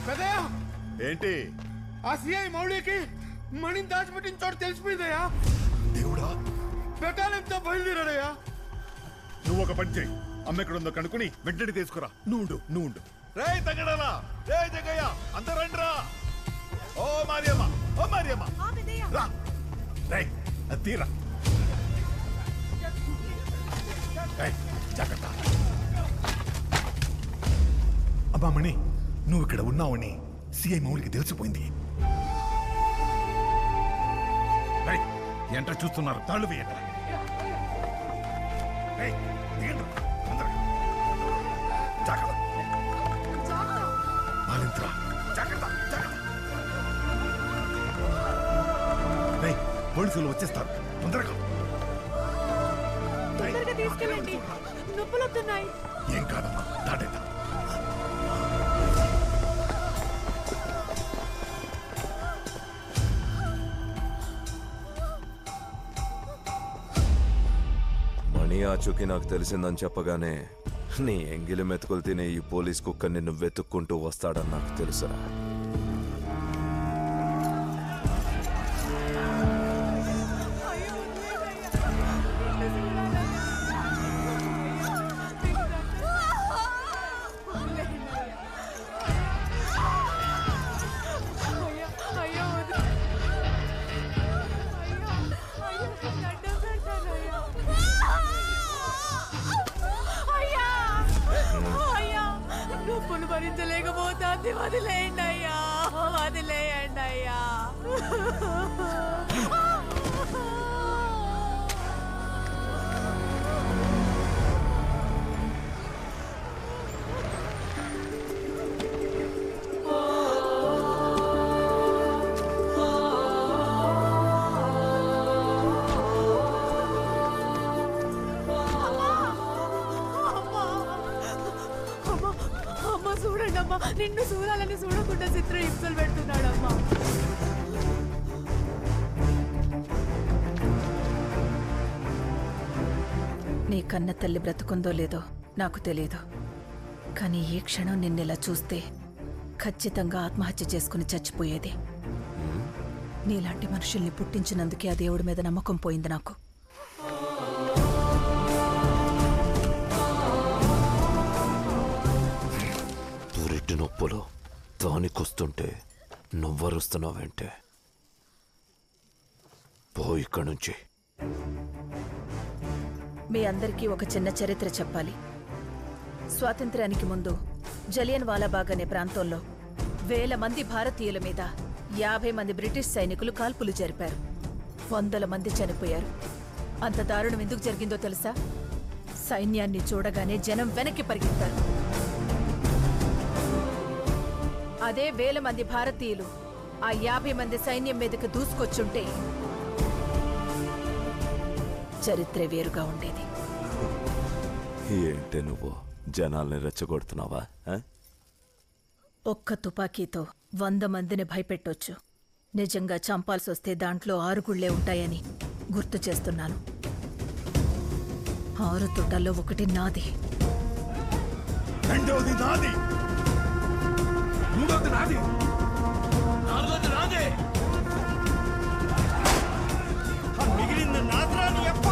పెదయ్య ఏంటి? ఆ సిఐ మౌళికి మణిని దాచిపెట్టిన చోటు తెలిసిపోయిందయ్యా. దేవుడా, పెట్టాలంతా బయలుదేరాడయ్యా. నువ్వు ఒక పని చేయి, అమ్మ ఎక్కడుందో కనుక్కుని వెంటనే తీసుకురా. నువ్వు రే తగ్గడాలా, రే జగయ్య, అందరూ రండిరా. ఓ మరియమ్మ, ఓ మరియమ్మ, రా. రే అది తీరా. జాగ్రత్త. అబ్బా మణి, నువ్వు ఇక్కడ ఉన్నావని సిఐ మౌలికి తెలిసిపోయింది. ఎంట్రా చూస్తున్నారు, తాళ్ళు వేయండి. పోలీసులు వచ్చేస్తారు, తొందరగా తీసుకెళ్ళండి, నొప్పులొస్తున్నాయి. ఏం కాదమ్మా, దాటేద్దాం. మణి ఆచూకీ నాకు తెలిసిందని చెప్పగానే నీ ఎంగిలి మెతుకులు తినే ఈ పోలీస్ కుక్క నిన్ను వెతుక్కుంటూ వస్తాడని నాకు తెలుసురా. నొప్పులు భరించలేకపోతుంది, వదిలేయండి అయ్యా, వదిలేయండి అయ్యా. చూడండమ్మా, నిన్ను చూడాలని చూడకుండా చిత్ర హింసలు పెడుతున్నాడమ్మా. నీ కన్న తల్లి బ్రతుకుందో లేదో నాకు తెలియదు, కానీ ఈ క్షణం నిన్నెలా చూస్తే ఖచ్చితంగా ఆత్మహత్య చేసుకుని చచ్చిపోయేది. నీలాంటి మనుషుల్ని పుట్టించినందుకే ఆ దేవుడి మీద నమ్మకం పోయింది నాకు. నొప్పులు దానికొస్తుంటే నువ్వరుస్తున్నావంటే పో ఇక్కడి నుంచి. మీ అందరికీ ఒక చిన్న చరిత్ర చెప్పాలి. స్వాతంత్ర్యానికి ముందు జలియన్ వాలాబాగ్ అనే ప్రాంతంలో 1000 మంది భారతీయుల మీద 50 మంది బ్రిటిష్ సైనికులు కాల్పులు జరిపారు. 100 మంది చనిపోయారు. అంత దారుణం ఎందుకు జరిగిందో తెలుసా? సైన్యాన్ని చూడగానే జనం వెనక్కి పరిగెత్తారు. అదే 1000 మంది భారతీయులు ఆ 50 మంది సైన్యం మీదకి దూసుకొచ్చుంటే చరిత్ర వేరుగా ఉండేది. ఏంటే నువ్వు జనాల్ని రెచ్చగొడుతున్నావా? ఒక్క తుపాకీతో 100 మందిని భయపెట్టొచ్చు. నిజంగా చంపాల్సి వస్తే దాంట్లో 6 గుళ్లే ఉంటాయని గుర్తు చేస్తున్నాను. 6 తుటాల్లో 1 నాది, రెండవది నాది, మూడవది నాది, నాలుగవది నాదే, మిగిలింది నాద్రాని అప్ప.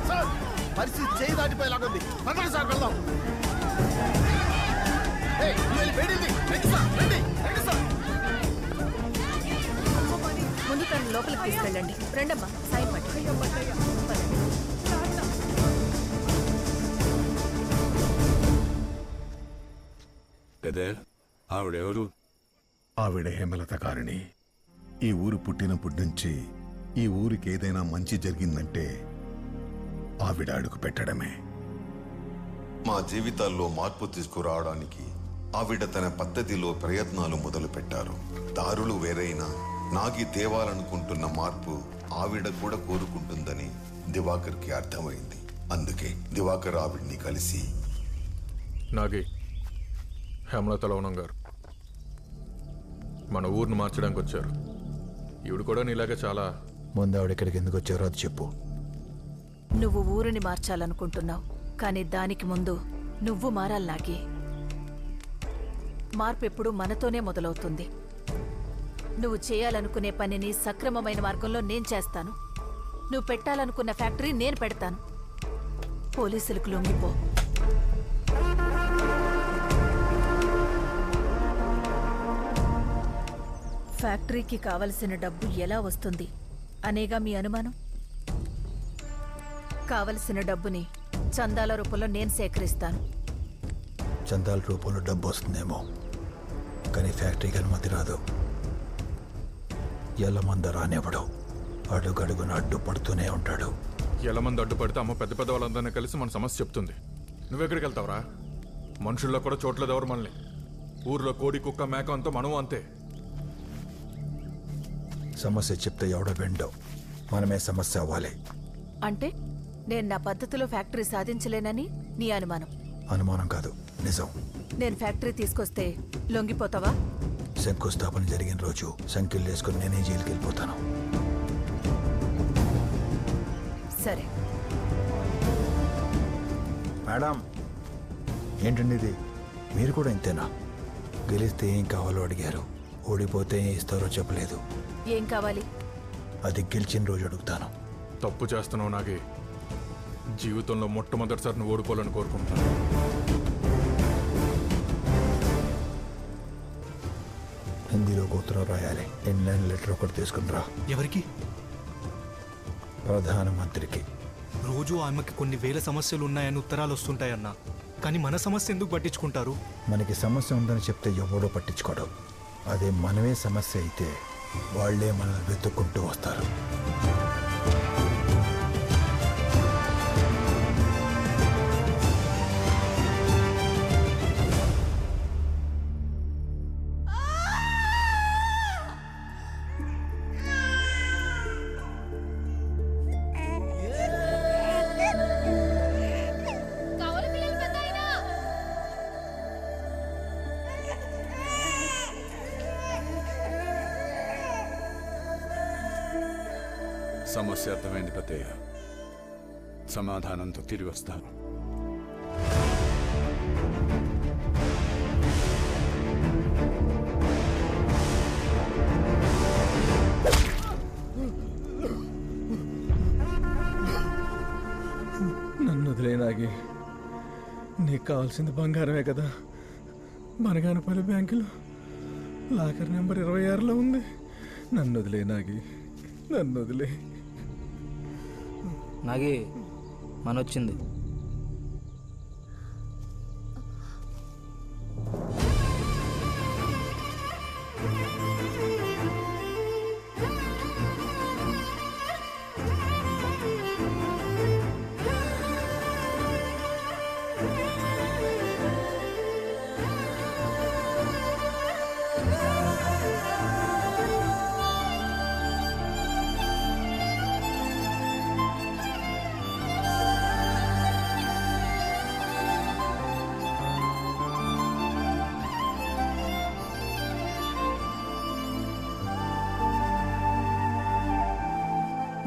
సార్, పరిస్థితి చేయి దాటిపోయేలాగుంది. పదండి సార్, వెళ్దాం. ముందు తను లోపలికి తీసుకెళ్ళండి. రండమ్మా, సాయం పట్టి. ఆవిడెవరు? ఆవిడ హేమలత గారిని. ఈ ఊరు పుట్టినప్పటి నుంచి ఈ ఊరికి ఏదైనా మంచి జరిగిందంటే ఆవిడ అడుగు పెట్టడమే. మా జీవితాల్లో మార్పు తీసుకురావడానికి ఆవిడ తన పద్ధతిలో ప్రయత్నాలు మొదలుపెట్టారు. దారులు వేరైనా నాగి తేవాలనుకుంటున్న మార్పు ఆవిడ కూడా కోరుకుంటుందని దివాకర్కి అర్థమైంది. అందుకే దివాకర్ ఆవిడ్ని కలిసి, నాగి, హేమలత లవణం గారు మన ఊరిని మార్చడానికి వచ్చారు. ఈవిడ కూడా నీలాగా చాలా. ముందు ఆవిడ ఇక్కడికి ఎందుకు వచ్చారో అది చెప్పు. నువ్వు ఊరిని మార్చాలనుకుంటున్నావు, కానీ దానికి ముందు నువ్వు మారాల్లాగే. మార్పు ఎప్పుడూ మనతోనే మొదలవుతుంది. నువ్వు చేయాలనుకునే పనిని సక్రమమైన మార్గంలో నేను చేస్తాను. నువ్వు పెట్టాలనుకున్న ఫ్యాక్టరీ నేను పెడతాను. పోలీసులకు లొంగిపో. ఫ్యాక్టరీకి కావలసిన డబ్బు ఎలా వస్తుంది అనేగా మీ అనుమానం? కావలసిన డబ్బుని చందాల రూపంలో నేను సేకరిస్తాను. చందాల రూపంలో డబ్బు వస్తుందేమో, కానీ ఫ్యాక్టరీకి అనుమతి రాదు. ఎల్లమంద రానివ్వడు. అడుగడుగున అడ్డుపడుతూనే ఉంటాడు. ఎలమంది అడ్డుపడితే అమ్మ పెద్ద పెద్ద వాళ్ళందరినీ కలిసి మన సమస్య చెప్తుంది. నువ్వెక్కడికి వెళ్తావురా? మనుషుల్లో కూడా చోట్లేదు ఎవరు మనల్ని. ఊర్లో కోడి కుక్క మేక అంతా మనము అంతే. సమస్య చెప్తే ఎవడో వెండో, మనమే సమస్య అవ్వాలి. అంటే నేను నా పద్ధతిలో ఫ్యాక్టరీ సాధించలేనని నీ అనుమానం? అనుమానం కాదు, నిజం. నేను ఫ్యాక్టరీ తీసుకొస్తే లొంగిపోతావా? శంకుస్థాపన జరిగిన రోజు సంఖ్యలు వేసుకుని నేనే జైలుకి వెళ్ళిపోతాను. సరే. మేడం, ఏంటండి ఇది? మీరు కూడా ఇంతేనా? గెలిస్తే ఏం కావాలో అడిగారు, ఓడిపోతే ఏం ఇస్తారో చెప్పలేదు. ఏం కావాలి? అది గెలిచిన రోజు అడుగుతాను. తప్పు చేస్తున్నావు నాగి. జీవితంలో మొట్టమొదటిసారి నువ్వు ఓడిపోవాలని కోరుకుంటున్నాను. హిందీలో ఉత్తరం రాయాలి. ఇన్లైన్ లెటర్ ఒకటి తీసుకుని రా. ఎవరికి? ప్రధానమంత్రికి. రోజు ఆమెకి కొన్ని వేల సమస్యలు ఉన్నాయని ఉత్తరాలు వస్తుంటాయన్నా, కానీ మన సమస్య ఎందుకు పట్టించుకుంటారు? మనకి సమస్య ఉందని చెప్తే ఎవడో పట్టించుకోడు. అదే మనమే సమస్య అయితే వాళ్లే మనల్ని వెతుక్కుంటూ వస్తారు. సమస్య అర్థమైంది పెద్దయ్య. సమాధానంతో తిరిగి వస్తాను. నన్ను వదిలేనాగి. నీకు కావాల్సింది బంగారమే కదా. మనగానపల్లి బ్యాంకులో లాకర్ నెంబర్ 26లో ఉంది. నన్ను వదిలేనాగి, నన్ను వదిలే. నాగి మనొచ్చింది.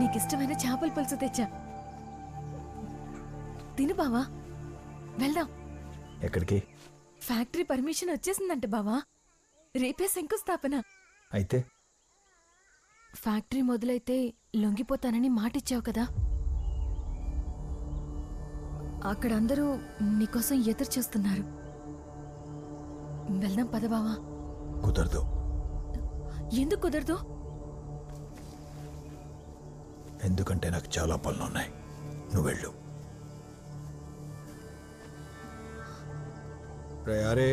నీకిష్టమైన చేపల పులుసు తెచ్చా, తిను బావా. వెళ్దాం. ఎక్కడికి? ఫ్యాక్టరీ పర్మిషన్ వచ్చేసిందంట బావా. రేపే శంకుస్థాపన. అయితే ఫ్యాక్టరీ మొదలైతే లొంగిపోతానని మాటిచ్చావు కదా. అక్కడ అందరూ నీకోసం ఎదురు చూస్తున్నారు. వెళ్దాం పద బావా. కుదరదు. ఎందుకు కుదరదు? ఎందుకంటే నాకు చాలా పనులున్నాయి. నువ్వు వెళ్ళు. అరే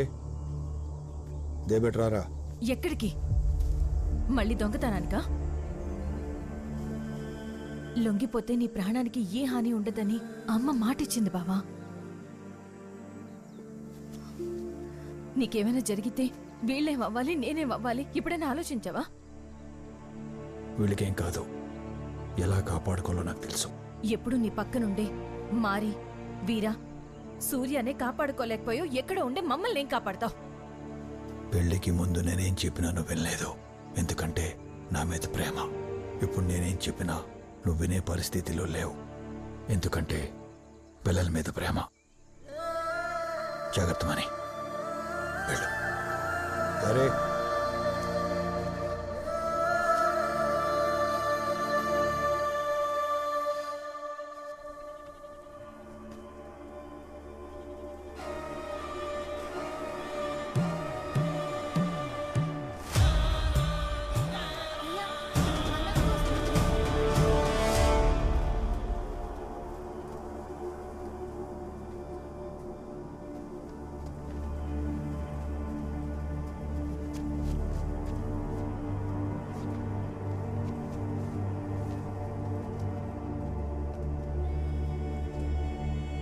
దేబెట్రారా. ఎక్కడికి? మళ్ళీ దొంగతనానికా? లొంగిపోతే నీ ప్రాణానికి ఏ హాని ఉండదని అమ్మ మాటిచ్చింది బావా. నీకేమైనా జరిగితే వీళ్ళేమవ్వాలి, నేనేమవ్వాలి? ఇప్పుడైనా ఆలోచించావా? వీళ్ళకేం కాదు, ఎలా కాపాడుకోవాలో నాకు తెలుసు. ఎప్పుడు నీ పక్కనుండే మారి, వీరా, సూర్యనే కాపాడుకోలేకపోయావు. ఎక్కడ ఉండే మమ్మల్ని ఏం కాపాడతావు? పెళ్లికి ముందు నేనేం చెప్పినా నువ్వు వినలేదు. ఎందుకంటే నా మీద ప్రేమ. ఇప్పుడు నేనేం చెప్పినా నువ్వు వినే పరిస్థితిలో లేవు. ఎందుకంటే పిల్లల మీద ప్రేమ. జాగ్రత్త మని వెళ్ళు. సరే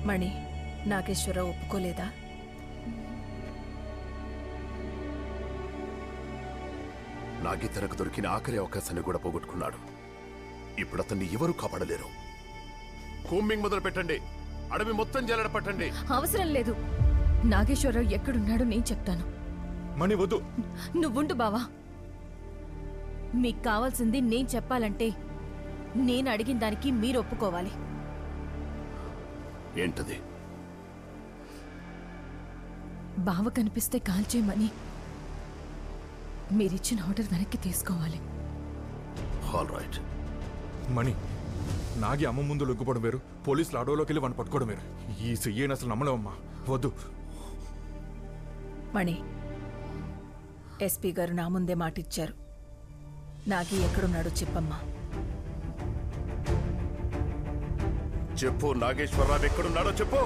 మణి, నాగేశ్వరరావు ఒప్పుకోలేదా? నాగి తనకు దొరికిన ఆఖరి అవకాశాన్ని కూడా పోగొట్టుకున్నాడు. ఇప్పుడు అతన్ని ఎవరూ కాపాడలేరు. కూంబింగ్ మొదలు పెట్టండి. అడవి మొత్తం జల్లెడ పట్టండి. అవసరం లేదు. నాగేశ్వరరావు ఎక్కడున్నాడో నేను చెప్తాను. మణి వద్దు. నువ్వుండు బావా. మీకు కావాల్సింది నేను చెప్పాలంటే నేను అడిగిన దానికి మీరు ఒప్పుకోవాలి. ఏంటది? బావ కనిపిస్తే కాల్చేయమని మీరిచ్చిన ఆర్డర్ వెనక్కి తీసుకోవాలి. All right. మణి, నాగి అమ్మ ముందు లొగ్గుపడం వేరు, పోలీసులు అడవులోకి వెళ్ళి వాడిని పట్టుకోవడం వేరు. ఈ చెయ్యని అసలు నమ్మలేమమ్మా. వద్దు. మణి, ఎస్పీ గారు నా ముందే మాటిచ్చారు. నాగి ఎక్కడున్నాడో చెప్పమ్మా. చెప్పు. నాగేశ్వరరావు ఎక్కడున్నాడో చెప్పు.